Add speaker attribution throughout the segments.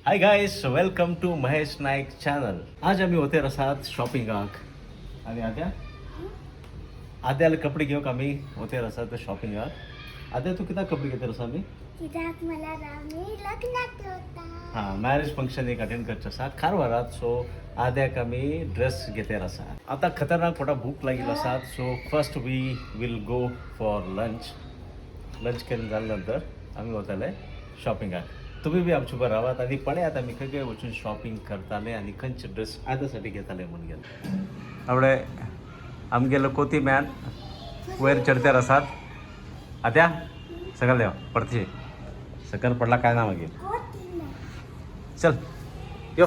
Speaker 1: High guys, welcome to Mahesh Naik channel. आज आम्ही होते रसात शॉपिंगाक आणि आद्याला कपडे घेऊक आम्ही होते रसात शॉपिंगाक. आद्या तू किती कपडे घेते रसा आम्ही
Speaker 2: कित्याक मला रामी लग्नात होता.
Speaker 1: हां, मॅरेज फंक्शन एक अटेंड करचे आसा कारवारात. सो आद्याक आम्ही ड्रेस घेते रसा. आता खतरनाक पोटा भूक लागील आसात. So first we will go for lunch. Lunch केलं झाल्यानंतर आम्ही वताले शॉपिंगाक. तुम्ही बी आमच्या बरोबर रावात आणि पळयात आम्ही खंय वचून शॉपिंग करताले आणि खंयचे ड्रेस आद्यासाठी घेताले म्हणून गेले. आवडे आमगेलो कोती मॅन वयर चढत्यार आसात. आद्या सकल देव पडते सकल पडला काय ना मागीर चल यो.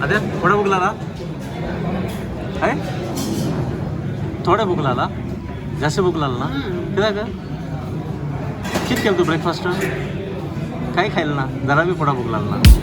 Speaker 1: अरे थोडा भूक लागला आहे. थोडा भूक लागला जास्त भूक लागला ना कित्याक कित केलं तू ब्रेकफास्ट काही खायला ना जरा बी थोडा भूक लागला ना.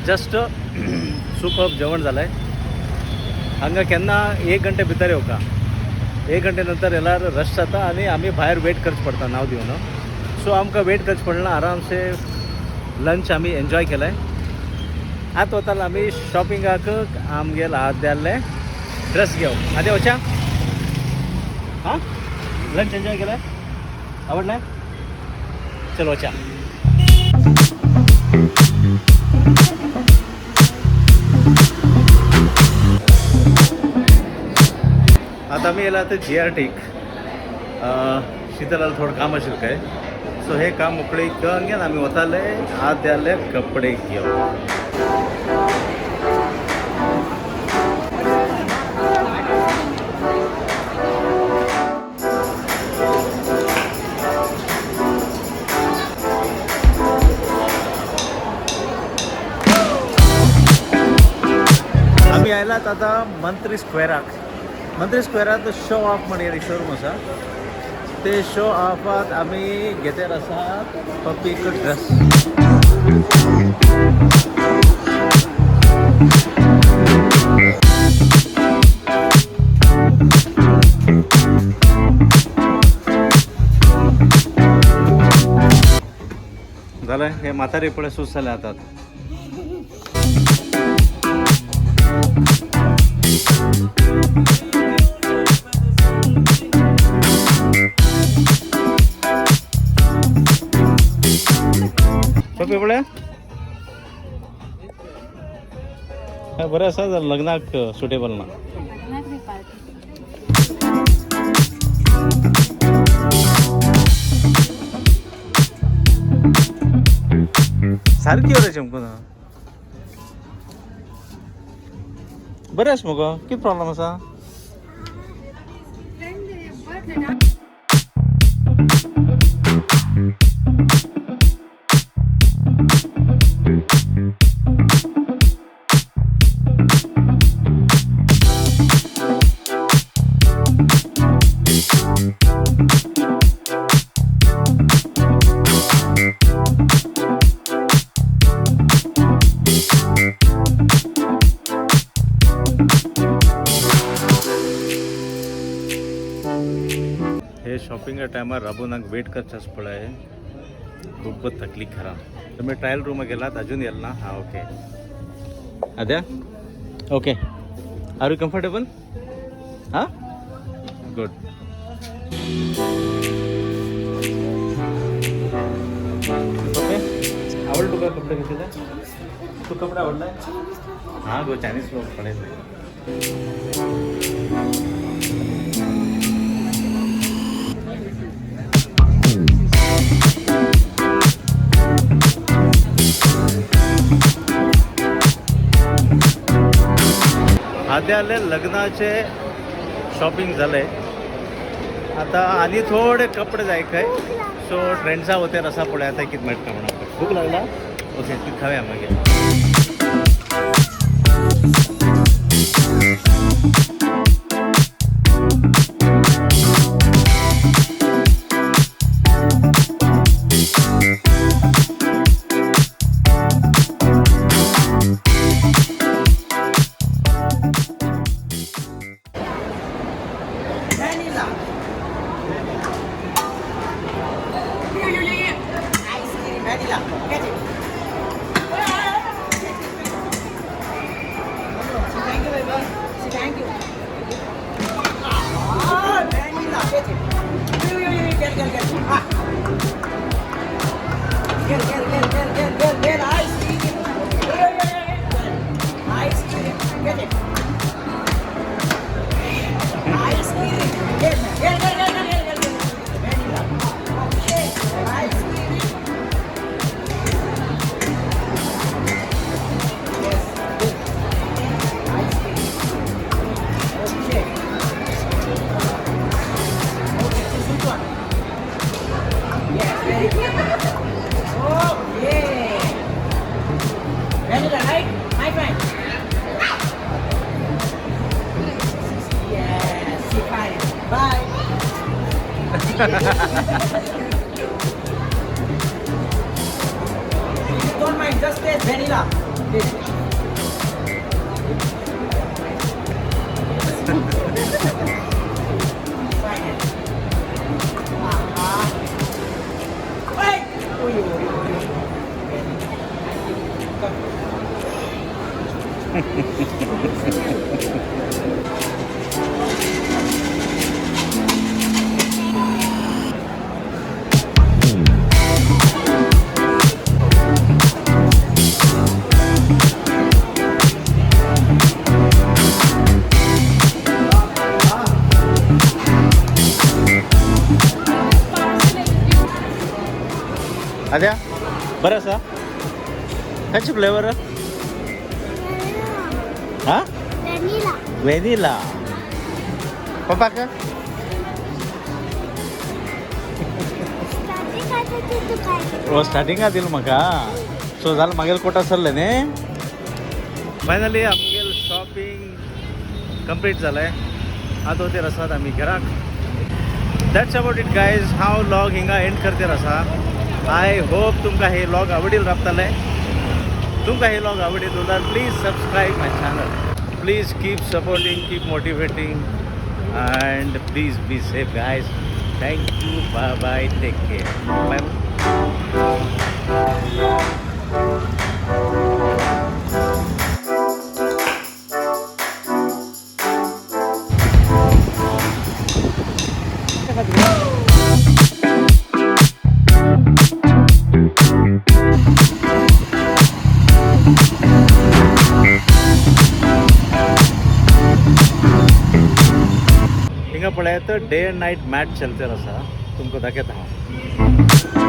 Speaker 1: जस्ट सुपर जेवण झालं आहे. हांगा केन्ना 1 घंटे भितर येऊ का 1 घंटे नंतर येल्यार रश जाता आणि आम्ही भायर वेट करच पडटा नाव दिवन. सो आमकां वेट करच पडना. आरामसे लंच आम्ही एन्जॉय केलं आहे. आतां वतालो आम्ही शॉपिंगाक आमगेल आद्याले ड्रेस घेऊ. आद्या वचा हां लंच एन्जॉय केलं आवडलं चल वचा. आता मी येला तर GRTक शीतलाला थोडं काम असेल काय. सो हे काम मोकळे करून घेऊन आम्ही वताले आद्याले कपडे घेऊ. आम्ही आयलात आता मंत्री स्क्वेअराक. मंत्री स्क्वेअरात शो ऑफ म्हणून शोरूम आसा. ते शो ऑफात आम्ही घेतेर आसा पप्पीक ड्रेस. झालं हे म्हातारे पुढे सुस झाले हातात. पेपळ्या बरें आसा लग्नाक सुटेबल ना सारकी रे चमकून बरें आसा मुगो कितें प्रॉब्लम आसा हे शॉपिंग टायमार राबूनाक वेट करचेच पळय खूब थकली खरा तुम्ही ट्रायल रूम गेलात अजून येल ना हां okay Adya okay are you comfortable हां गुड ओके आवडलं तुका कपडे घेतले तू कपडे आवडलाय हां गो चायनीज लोक पडेल आद्याले लग्नाचे शॉपिंग झाले आता आनी थोडे कपडे जाय खंय सो ट्रेंड्सा वतेर आसा पळय आतां कितें मेळटा म्हणून भूक लागला ओके ती खावया मागीर
Speaker 3: Don't mind, just taste vanilla.
Speaker 1: आद्या बरं आसा खंयचे फ्लेवर हां
Speaker 2: व्हॅनिला
Speaker 1: व्हॅनिला पप्पाक स्टार्टिंगात दिल म्हाका सो जालें मागेल कोटा सरलें न्ही फायनली आमगेल शॉपिंग कंप्लीट जालें आतां वतेर आसात आमी घराक दॅट्स अबाउट इट गायज हांव लॉग हिंगा एंड करतेर आसा आय होप तुमकां हे लॉग आवडील रावतले तुमकां हे लॉग आवडील जाल्यार please subscribe my channel please keep supporting keep motivating and please be safe guys thank you bye bye take care bye पळयत डे एंड नाईट मॅच चलते आसा तुमकां दाखयता हांव.